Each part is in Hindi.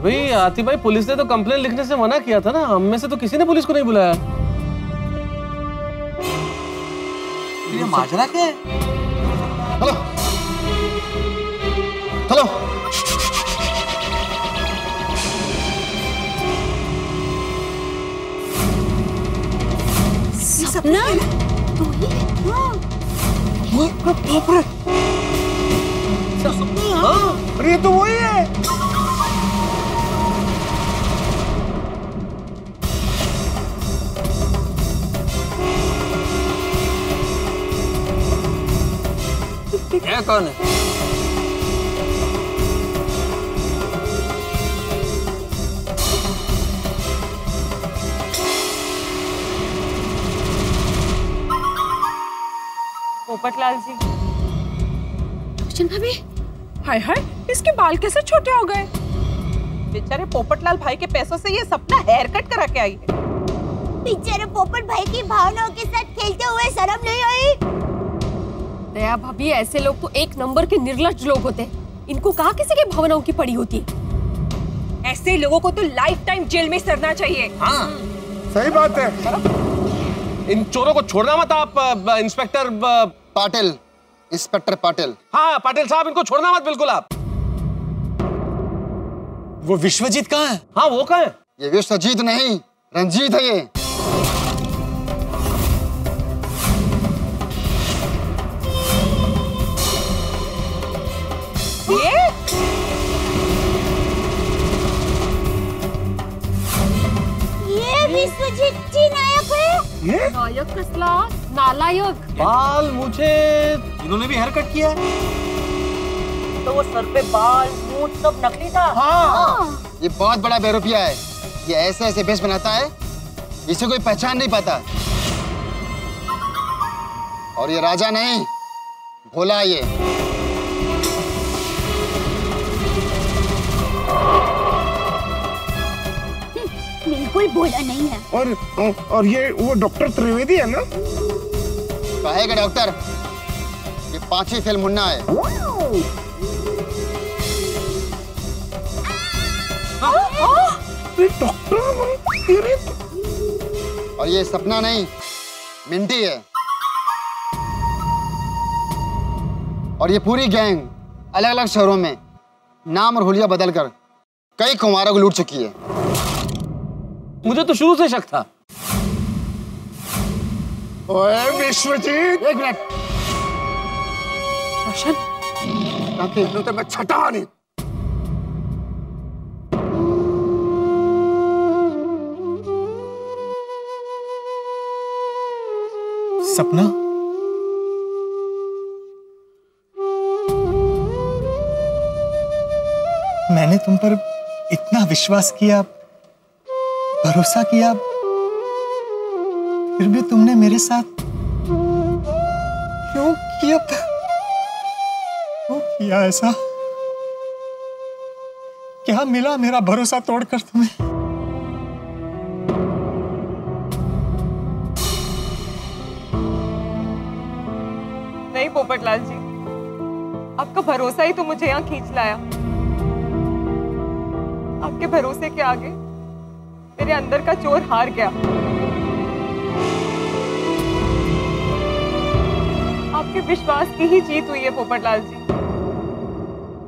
भाई आतिफ भाई, पुलिस ने तो कंप्लेन लिखने से मना किया था ना, हम में से तो किसी ने पुलिस को नहीं बुलाया। ये माजरा क्या है? हेलो हेलो, सपना? बाप रे, अरे ये तो वही है। ये कौन है? पोपटलाल जी। रोशन भाभी, हाय हाय, इसके बाल कैसे छोटे हो गए? बेचारे पोपटलाल भाई के पैसों से ये सपना हेयर कट करा के आई है। बेचारे पोपट भाई की भावनाओं के साथ खेलते हुए शर्म नहीं आई? दया भाभी, ऐसे लोग तो एक नंबर के निर्लज्ज लोग होते हैं। इनको कहाँ किसी के भावनाओं की पड़ी होती है। ऐसे लोगों को तो लाइफ टाइम जेल में सड़ना चाहिए। हाँ सही बात है। इन चोरों को छोड़ना मत आप, इंस्पेक्टर पाटिल, इंस्पेक्टर पाटिल। हाँ पाटिल साहब, इनको छोड़ना मत बिल्कुल आप। वो विश्वजीत कहाँ है? हाँ वो कहाँ है? ये विश्वजीत नहीं, रंजीत है ये। ये विश्वजीत जी नायक है? नायक कसला, नालायक। बाल मुझे इन्होंने भी हेयर कट किया है। तो वो सर पे बाल मूंछ सब नकली था। हाँ, ये बहुत बड़ा बेरुपिया है। ये ऐसे ऐसे भेष बनाता है, इसे कोई पहचान नहीं पाता। और ये राजा नहीं, भोला है ये। बिल्कुल भोला नहीं है। और ये वो डॉक्टर त्रिवेदी है ना? कहेगा डॉक्टर, ये 5वीं फिल्म मुन्ना है। डॉक्टर, और ये सपना नहीं, मिंटी है। और ये पूरी गैंग अलग अलग शहरों में नाम और हुलिया बदलकर कई कुमारों को लूट चुकी है। मुझे तो शुरू से शक था। ओए विश्वजीत, एक मिनट। रोशन, तो मैं छटा नहीं। सपना, मैंने तुम पर इतना विश्वास किया, भरोसा किया, फिर भी तुमने मेरे साथ क्यों किया ऐसा? क्या मिला मेरा भरोसा तोड़कर तुम्हें? नहीं पोपटलाल जी, आपका भरोसा ही तो मुझे यहाँ खींच लाया। आपके भरोसे के आगे मेरे अंदर का चोर हार गया। आपके विश्वास की ही जीत हुई है पोपटलाल जी।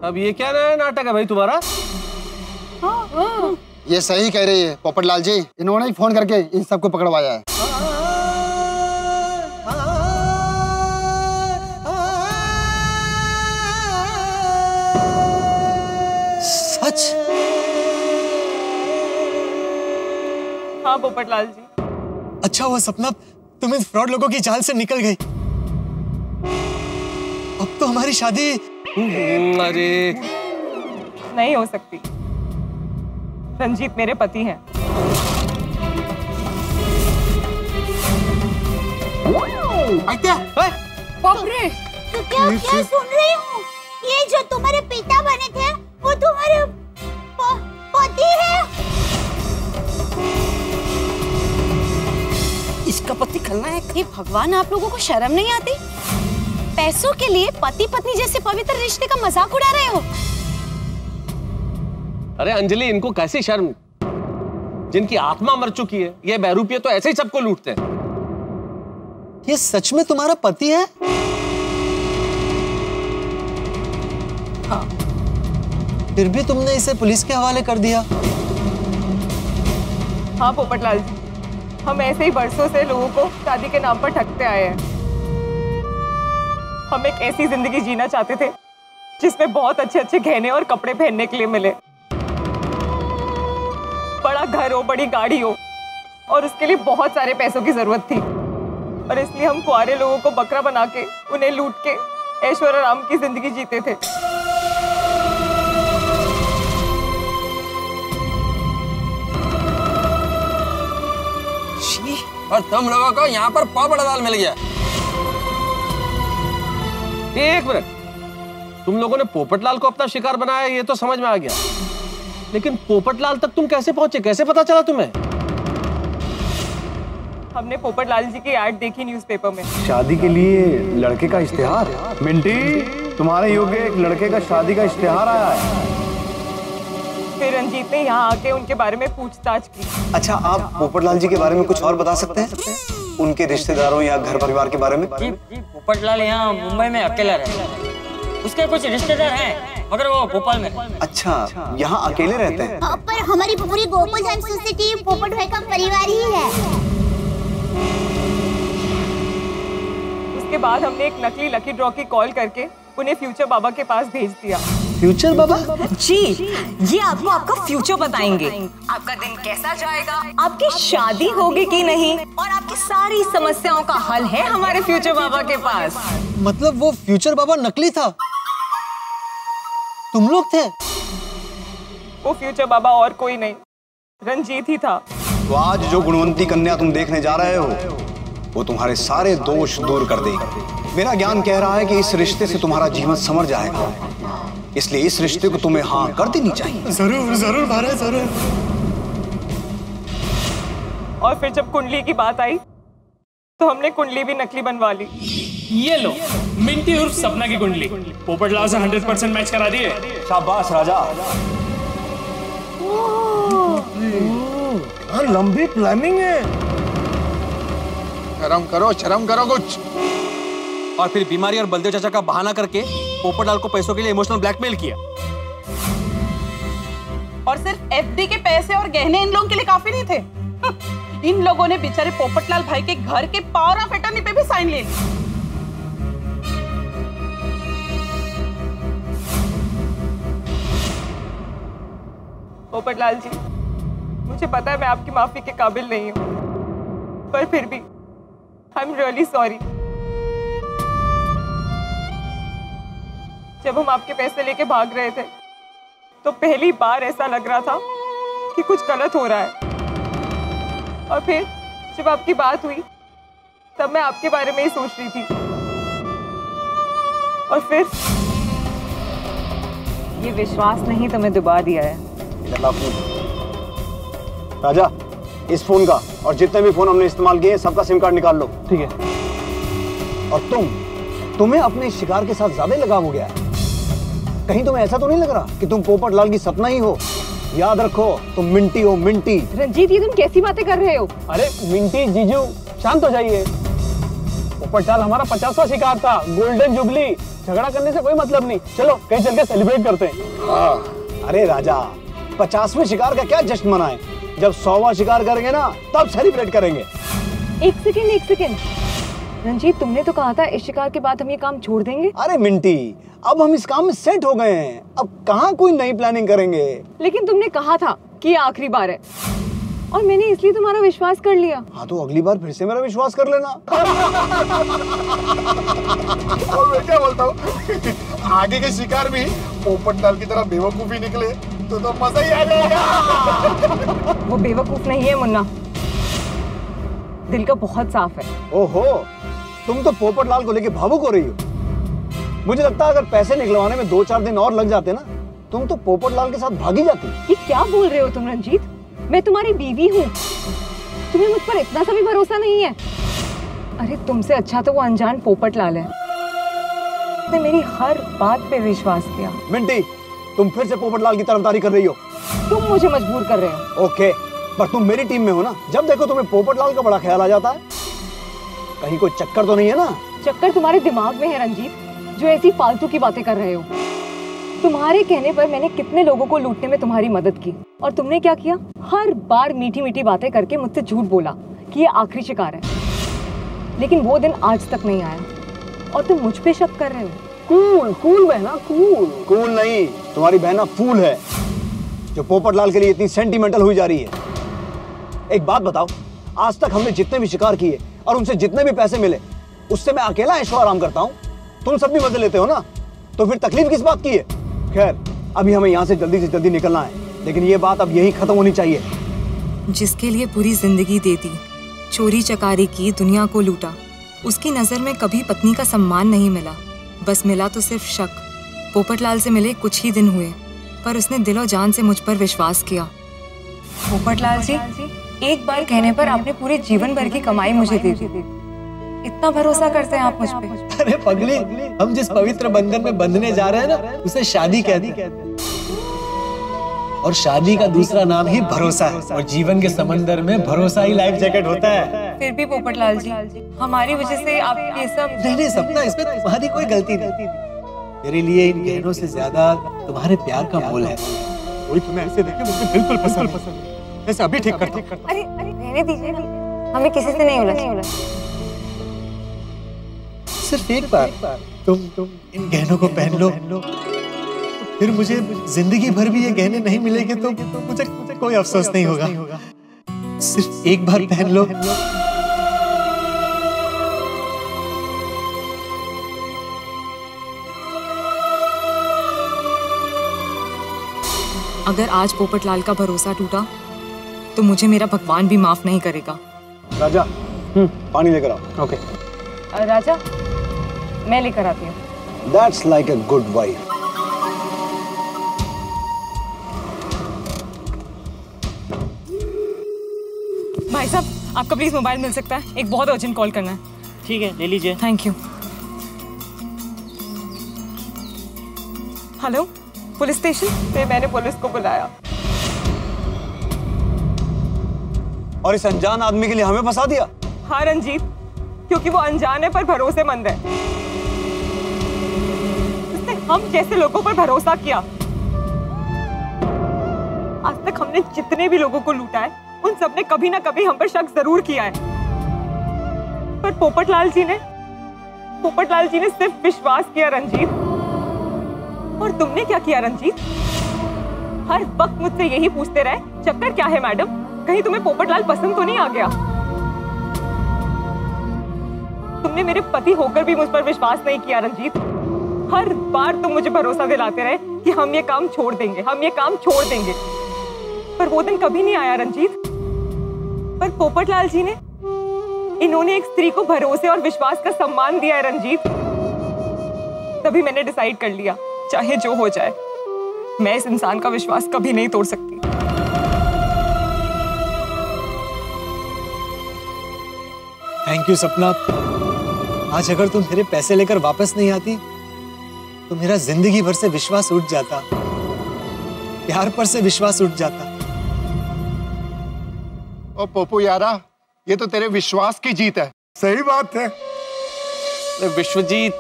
अब ये क्या नया नाटक है भाई तुम्हारा? हाँ। ये सही कह रही है पोपटलाल जी, इन्होंने ही फोन करके इन सबको पकड़वाया है। सच? हाँ पोपटलाल जी। अच्छा हुआ सपना, तुम इन फ्रॉड लोगों की जाल से निकल गई। अब तो हमारी शादी अरे नहीं हो सकती। रंजीत मेरे पति हैं। बाप रे, तो क्या सुन रही हूँ? ये जो तुम्हारे पिता बने थे, वो तुम्हारे पति है? इसका पति खलनायक है। भगवान, आप लोगों को शर्म नहीं आती? पैसों के लिए पति पत्नी जैसे पवित्र रिश्ते का मजाक उड़ा रहे हो? अरे अंजलि, इनको कैसी शर्म, जिनकी आत्मा मर चुकी है, ये बहरूपिये तो ऐसे ही सबको लूटते हैं। ये सच में तुम्हारा पति है? हाँ। फिर भी तुमने इसे पुलिस के हवाले कर दिया। हाँ पोपटलाल जी, हम ऐसे ही बरसों से लोगों को शादी के नाम पर ठगते आए हैं। हम एक ऐसी जिंदगी जीना चाहते थे जिसमें बहुत अच्छे अच्छे गहने और कपड़े पहनने के लिए मिले, बड़ा घर हो, बड़ी गाड़ी हो, और उसके लिए बहुत सारे पैसों की जरूरत थी। और इसलिए हम कुआरे लोगों को बकरा बना के उन्हें लूट के ऐश्वर्य आराम की जिंदगी जीते थे। और तुम लोगों को यहाँ पर पोपट लाल मिल गया। एक मिनट, तुम लोगों ने पोपटलाल को अपना शिकार बनाया, ये तो समझ में आ गया, लेकिन पोपटलाल तक तुम कैसे पहुंचे, कैसे पता चला तुम्हें? हमने पोपटलाल जी की ऐड देखी न्यूज़पेपर में। शादी के लिए लड़के का इश्तिहार? मिंटी, तुम्हारे योग्य एक लड़के का शादी का इश्तिहार आया है। फिर रंजीत ने यहाँ आके उनके बारे में पूछताछ की। अच्छा, आप पोपटलाल जी के बारे में कुछ और बता सकते हैं? उनके रिश्तेदारों या घर परिवार के बारे में? जी, पोपटलाल यहाँ मुंबई में अकेला रहता है। उसके कुछ रिश्तेदार हैं, मगर वो भोपाल में। अच्छा, यहाँ अकेले रहते हैं? पर हमारी पूरी गोकुलधाम सोसाइटी पोपट भाई का परिवार ही है। उसके बाद हमने एक नकली लकी ड्रॉ की कॉल करके उन्हें फ्यूचर बाबा के पास भेज दिया। फ्यूचर बाबा? जी, ये आपको आपका फ्यूचर बताएंगे। आपका दिन कैसा जाएगा, आपकी शादी होगी कि नहीं, और आपकी सारी समस्याओं का हल है हमारे फ्यूचर बाबा के पास। मतलब वो फ्यूचर बाबा नकली था? तुम लोग थे? वो फ्यूचर बाबा और कोई नहीं, रंजीत ही था। तो आज जो गुणवंती कन्या तुम देखने जा रहे हो, वो तुम्हारे सारे दोष दूर कर देगी। मेरा ज्ञान कह रहा है कि इस रिश्ते से तुम्हारा जीवन संवर जाएगा, इसलिए इस रिश्ते को तुम्हें हाँ कर देनी चाहिए। जरूर जरूर महाराज, जरूर। और फिर जब कुंडली की बात आई तो हमने कुंडली भी नकली बनवा ली। ये लो, मिंटी उर्फ सपना की कुंडली पोपटलाल से 100% मैच करा दिए। शाबाश राजा। लंबी प्लानिंग है। शर्म करो कुछ। और फिर बीमारी और बलदेव चाचा का बहाना करके पोपटलाल को पैसों के लिए इमोशनल ब्लैकमेल किया। और सिर्फ एफडी के पैसे और गहने इन लोगों के लिए काफी नहीं थे। इन लोगों ने बेचारे पोपटलाल भाई के घर के पावर ऑफ अटर्नी पे भी साइन ले लिए। पोपटलाल जी, मुझे पता है मैं आपकी माफी के काबिल नहीं हूँ, पर फिर भी आई एम रियली सॉरी। जब हम आपके पैसे लेके भाग रहे थे तो पहली बार ऐसा लग रहा था कि कुछ गलत हो रहा है, और फिर जब आपकी बात हुई तब मैं आपके बारे में ही सोच रही थी। और फिर ये विश्वास नहीं तुम्हें डुबा दिया है। राजा, इस फोन का और जितने भी फोन हमने इस्तेमाल किए सबका सिम कार्ड निकाल लो। ठीक है। और तुम्हें अपने शिकार के साथ ज्यादा लगाव हो गया है। कहीं तुम्हें ऐसा तो नहीं लग रहा कि तुम पोपटलाल की सपना ही हो? याद रखो, तुम मिंटी हो, मिंटी। रंजीत, ये तुम कैसी बातें कर रहे हो? अरे मिंटी जीजू, शांत हो जाइए। पोपटलाल हमारा 50वां शिकार था, गोल्डन जुबली। झगड़ा करने से कोई मतलब नहीं, चलो कहीं चल के सेलिब्रेट करते हैं। हाँ। अरे राजा, 50वें शिकार का क्या जश्न मनाएं? जब 100वां शिकार करेंगे ना, तब सेलिब्रेट करेंगे। एक सेकेंड। रंजीत, तुमने तो कहा था इस शिकार के बाद हम ये काम छोड़ देंगे। अरे मिंटी, अब हम इस काम में सेट हो गए हैं, अब कहाँ कोई नई प्लानिंग करेंगे। लेकिन तुमने कहा था कि ये आखिरी बार है, और मैंने इसलिए तुम्हारा विश्वास कर लिया। हाँ, तो अगली बार फिर से मेरा विश्वास कर लेना। और मैं क्या बोलता हूँ, आगे के शिकार भी पोपटलाल की तरह बेवकूफी निकले तो मजा ही आ जाएगा। वो बेवकूफ नहीं है मुन्ना, दिल का बहुत साफ है। ओहो, तुम तो पोपटलाल को लेके भावुक हो रही हो। मुझे लगता है अगर पैसे निकलवाने में 2-4 दिन और लग जाते ना, तुम तो पोपटलाल के साथ भागी जाती। ये क्या बोल रहे हो तुम रंजीत? मैं तुम्हारी बीवी हूँ, तुम्हें मुझ पर इतना सा भी भरोसा नहीं है? अरे तुमसे अच्छा तो वो अनजान पोपटलाल है। उसने मेरी हर बात पे विश्वास किया। मिंटी, तुम फिर से पोपटलाल की तरफदारी कर रही हो। तुम मुझे मजबूर कर रहे हो। ओके, पर तुम मेरी टीम में हो ना। जब देखो तुम्हें पोपटलाल का बड़ा ख्याल आ जाता है। कहीं कोई चक्कर तो नहीं है ना? चक्कर तुम्हारे दिमाग में है रंजीत, जो ऐसी फालतू की बातें कर रहे हो। तुम्हारे कहने पर मैंने कितने लोगों को लूटने में तुम्हारी मदद की, और तुमने क्या किया? हर बार मीठी मीठी बातें करके मुझसे झूठ बोला कि ये आखिरी शिकार है। लेकिन वो दिन आज तक नहीं आया और तुम मुझ पे शक कर रहे हो। कूल कूल बहना, कूल। कूल नहीं, तुम्हारी बहना फूल है जो पोपटलाल के लिए इतनी सेंटिमेंटल हुई जा रही है। एक बात बताओ, आज तक हमने जितने भी शिकार किए और उनसे जितने भी पैसे मिले, उससे मैं अकेला ऐशो आराम करता हूँ। तुम सब भी मजे लेते हो ना, तो फिर तकलीफ किस बात की है? खैर, अभी हमें यहाँ से जल्दी निकलना है, लेकिन ये बात अब यही खत्म होनी चाहिए। जिसके लिए पूरी जिंदगी दे दी, चोरी चकारी की, दुनिया को लूटा, उसकी नजर में कभी पत्नी का सम्मान नहीं मिला, बस मिला तो सिर्फ शक। पोपटलाल से मिले कुछ ही दिन हुए, पर उसने दिलो जान से मुझ पर विश्वास किया। पोपटलाल जी, एक बार कहने पर आपने पूरे जीवन भर की कमाई मुझे दे दी। इतना भरोसा करते हैं आप मुझ पे? अरे पगली, हम जिस पवित्र बंधन में बंधने जा रहे हैं ना, उसे शादी कहते हैं। और शादी का दूसरा नाम ही भरोसा है, और जीवन के समंदर में भरोसा ही लाइफ जैकेट होता है। फिर भी पोपटलाल जी, हमारी वजह से आप ये सब। नहीं सपना, इसमें तुम्हारी कोई गलती नहीं। मेरे लिए इन गहनों से ज्यादा तुम्हारे प्यार का मोल है। कोई तुम्हें ऐसे देखे मुझे बिल्कुल पसंद है। ऐसे अभी ठीक करते। अरे रहने दीजिए, हमें किसी से नहीं उलझना। सिर्फ एक बार तुम इन गहनों को पहन लो, फिर मुझे जिंदगी भर भी ये गहने नहीं मिलेंगे तो मुझे कोई अफसोस नहीं होगा। सिर्फ एक बार पहन लो। अगर आज पोपटलाल का भरोसा टूटा तो मुझे मेरा भगवान भी माफ नहीं करेगा। राजा, पानी लेकर आओ। ओके। राजा, मैं लेकर आती हूँ। That's like a good wife. भाई साहब, आपका प्लीज मोबाइल मिल सकता है? एक बहुत अर्जेंट कॉल करना है। ठीक है, ले लीजिए। Thank you. Hello, police station? मैंने पुलिस को बुलाया। और इस अनजान आदमी के लिए हमें फंसा दिया? हाँ रंजीत, क्योंकि वो अनजान है पर भरोसेमंद है। उसने हम जैसे लोगों पर भरोसा किया। आज तक हमने जितने भी लोगों को लूटा है, उन सब ने कभी ना कभी हम पर शक जरूर किया है, पर पोपटलाल जी ने सिर्फ विश्वास किया रंजीत। और तुमने क्या किया रंजीत? हर वक्त मुझसे यही पूछते रहे, चक्कर क्या है मैडम? कहीं तुम्हें पोपटलाल पसंद तो नहीं आ गया? तुमने मेरे पति होकर भी मुझ पर विश्वास नहीं किया रंजीत। हर बार तुम मुझे भरोसा दिलाते रहे कि हम ये काम छोड़ देंगे, हम ये काम छोड़ देंगे, पर वो दिन कभी नहीं आया रंजीत। पर पोपटलाल जी ने, इन्होंने एक स्त्री को भरोसे और विश्वास का सम्मान दिया है रंजीत। तभी मैंने डिसाइड कर लिया, चाहे जो हो जाए, मैं इस इंसान का विश्वास कभी नहीं तोड़ सकती। थैंक यू सपना। आज अगर तुम मेरे पैसे लेकर वापस नहीं आती तो मेरा जिंदगी भर से विश्वास उठ जाता, प्यार पर से विश्वास उठ जाता। ओ पोपू यारा, ये तो तेरे विश्वास की जीत है। सही बात है। विश्वजीत,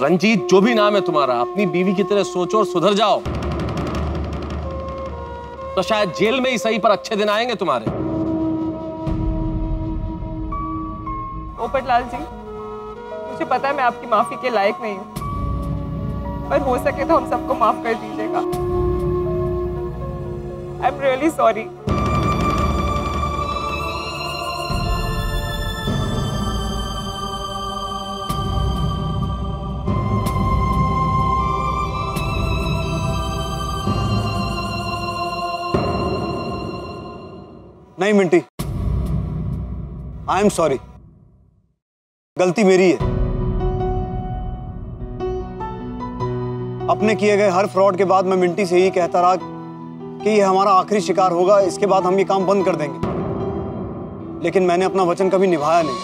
रंजीत, जो भी नाम है तुम्हारा, अपनी बीवी की तरह सोचो और सुधर जाओ, तो शायद जेल में ही सही पर अच्छे दिन आएंगे तुम्हारे। पोपटलाल जी, मुझे पता है मैं आपकी माफी के लायक नहीं हूं, पर हो सके तो हम सबको माफ कर दीजिएगा। I am really sorry. नहीं मिंटी, आई एम सॉरी, गलती मेरी है। अपने किए गए हर फ्रॉड के बाद मैं मिंटी से ही कहता रहा कि ये हमारा आखिरी शिकार होगा, इसके बाद हम ये काम बंद कर देंगे, लेकिन मैंने अपना वचन कभी निभाया नहीं।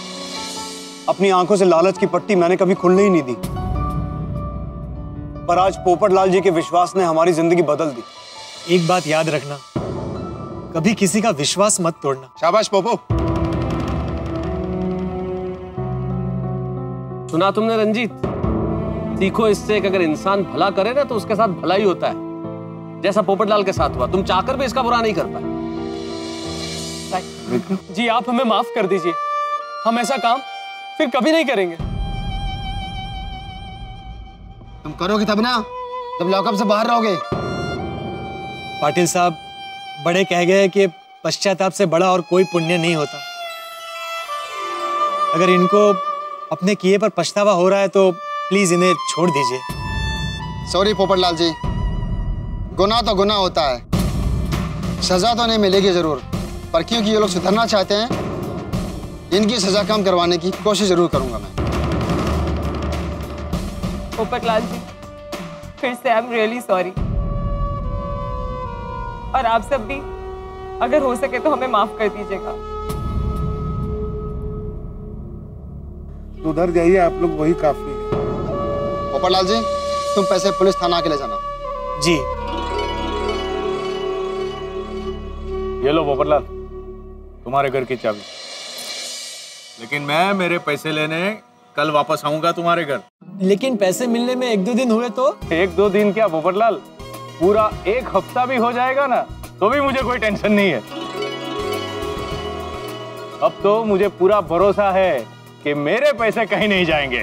अपनी आंखों से लालच की पट्टी मैंने कभी खुलने ही नहीं दी। पर आज पोपटलाल जी के विश्वास ने हमारी जिंदगी बदल दी। एक बात याद रखना, कभी किसी का विश्वास मत तोड़ना। शाबाश पोपो। सुना तुमने रंजीत? सीखो इससे कि अगर इंसान भला करे ना तो उसके साथ भला ही होता है, जैसा पोपटलाल के साथ हुआ। तुम चाहकर भी इसका बुरा नहीं कर पाए। जी आप हमें माफ कर दीजिए, हम ऐसा काम फिर कभी नहीं करेंगे। तुम करोगे तब ना, जब लॉकअप से बाहर रहोगे। पाटिल साहब, बड़े कह गए कि पश्चाताप से बड़ा और कोई पुण्य नहीं होता। अगर इनको अपने किए पर पछतावा हो रहा है तो प्लीज इन्हें छोड़ दीजिए। सॉरी पोपटलाल जी, गुनाह तो गुनाह होता है, सजा तो नहीं मिलेगी जरूर, पर क्योंकि ये लोग सुधरना चाहते हैं, इनकी सजा कम करवाने की कोशिश जरूर करूंगा मैं। पोपटलाल जी, फिर से आई एम रियली सॉरी। और आप सब भी अगर हो सके तो हमें माफ कर दीजिएगा। उधर जाइए आप लोग, वही काफी है। पोपटलाल जी, तुम पैसे पुलिस थाना के ले जाना। जी। ये लो पोपटलाल, तुम्हारे घर की चाबी। लेकिन मैं मेरे पैसे लेने कल वापस आऊंगा तुम्हारे घर। लेकिन पैसे मिलने में 1-2 दिन हुए तो? 1-2 दिन क्या पोपटलाल, पूरा 1 हफ्ता भी हो जाएगा ना तो भी मुझे कोई टेंशन नहीं है। अब तो मुझे पूरा भरोसा है कि मेरे पैसे कहीं नहीं जाएंगे।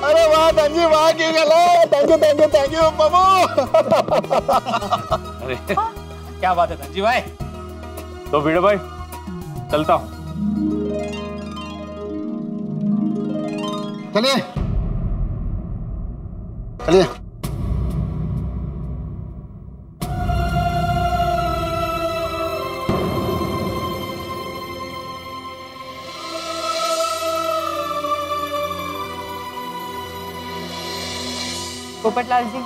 अरे वाह धनजी, वाह की गलो। थैंक यू बाबू। अरे क्या बात है धनजी भाई। तो भिड़े भाई, चलता हूँ। चलिए चलिए। पोपटलाल जी,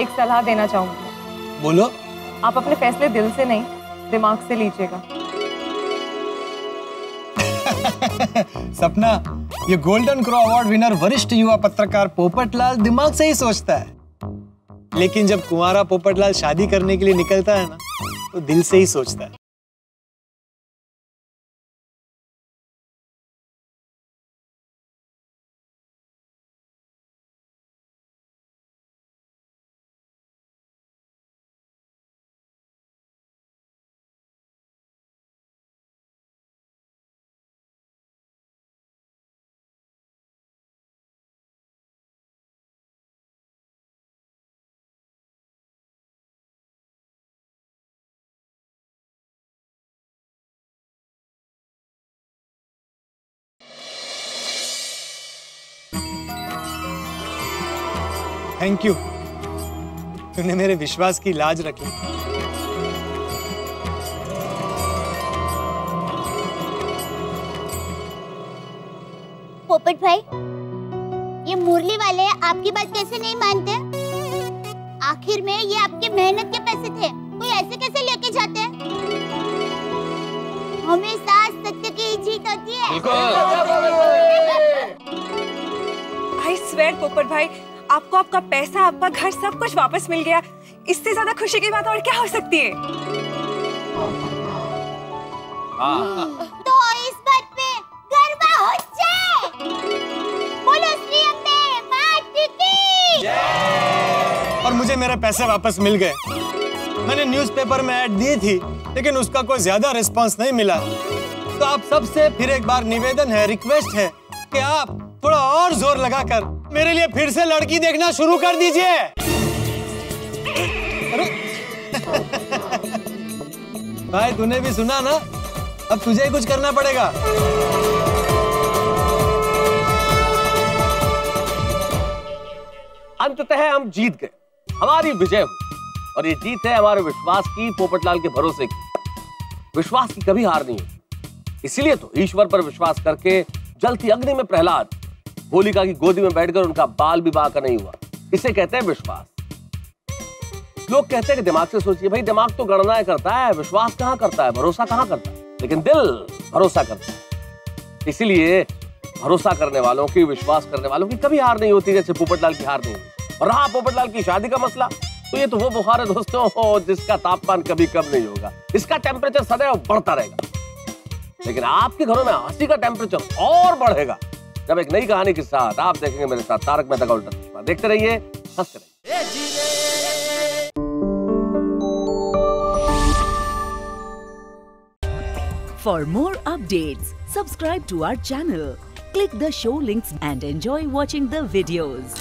एक सलाह देना चाहूंगी। बोलो। आप अपने फैसले दिल से नहीं, दिमाग से लीजिएगा। सपना, ये गोल्डन क्रो अवार्ड विनर वरिष्ठ युवा पत्रकार पोपटलाल दिमाग से ही सोचता है, लेकिन जब कुंवारा पोपटलाल शादी करने के लिए निकलता है ना, तो दिल से ही सोचता है। थैंक यू, तूने मेरे विश्वास की लाज रखी। पोपट भाई, ये मुरली वाले आपकी बात कैसे नहीं मानते? आखिर में ये आपकी मेहनत के पैसे थे, कोई ऐसे कैसे लेके जाते हैं? हमेशा सत्य की ही जीत होती है। आई स्वेयर पोपट भाई, आपको आपका पैसा, आपका घर, सब कुछ वापस मिल गया। इससे ज्यादा खुशी की बात और क्या हो सकती है? तो इस बात पे गर्व हो जाए। बोलो श्री अम्बे मात की। और मुझे मेरे पैसे वापस मिल गए। मैंने न्यूज़पेपर में ऐड दी थी, लेकिन उसका कोई ज्यादा रिस्पांस नहीं मिला। तो आप सबसे फिर एक बार निवेदन है, रिक्वेस्ट है कि आप थोड़ा और जोर लगाकर मेरे लिए फिर से लड़की देखना शुरू कर दीजिए। अरे भाई, तूने भी सुना ना, अब तुझे ही कुछ करना पड़ेगा। अंततः हम जीत गए, हमारी विजय हुई। और ये जीत है हमारे विश्वास की, पोपटलाल के भरोसे की। विश्वास की कभी हार नहीं होती, इसीलिए तो ईश्वर पर विश्वास करके जलती अग्नि में प्रहलाद होलिका की गोदी में बैठकर उनका बाल विवाह का नहीं हुआ। इसे कहते हैं विश्वास। लोग कहते हैं कि दिमाग से सोचिए। भाई, दिमाग तो गणनाएं करता है, विश्वास कहां करता है, भरोसा कहां करता है, लेकिन दिल भरोसा करता है। इसीलिए भरोसा करने वालों की, विश्वास करने वालों की कभी हार नहीं होती, जैसे पोपटलाल की हार नहीं हुई। और रहा पोपटलाल की शादी का मसला, तो ये तो वो बुखार है दोस्तों जिसका तापमान कभी कम नहीं होगा, इसका टेम्परेचर सदैव बढ़ता रहेगा। लेकिन आपके घरों में हंसी का टेम्परेचर और बढ़ेगा जब एक नई कहानी के साथ आप देखेंगे मेरे साथ तारक मेहता का उल्टा चश्मा। देखते रहिए, हंसते रहिए। For more updates, subscribe to our channel, click the show links and enjoy watching the videos.